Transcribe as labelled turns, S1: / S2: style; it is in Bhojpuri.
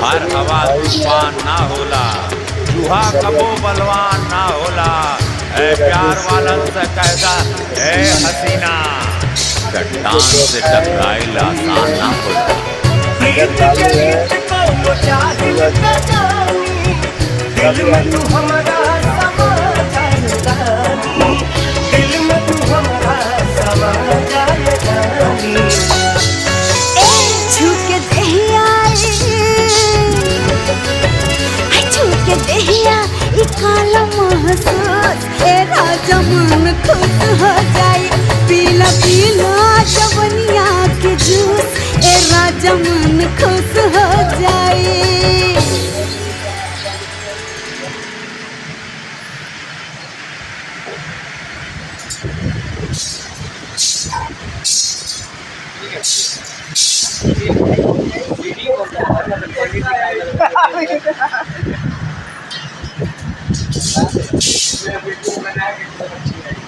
S1: हर हवा तूफान ना होला, चूहा कबो बलवान ना होला। ए प्यार वालन से कहता ए हसीना, चट्टान से टकराइल आसान ना होला।
S2: प्रीत के रीत को चाहे न जानी, दिल में तू हमारा समा जानी, दिल में तू हमारा समा जानी।
S3: छूके दहिया छूके दहिया ई काला महसूस ए राजा मन खुश हो जाए। पीला पीला जवनिया के जूस ए राजा मन खुश हो जाए।
S2: वीडियो बना के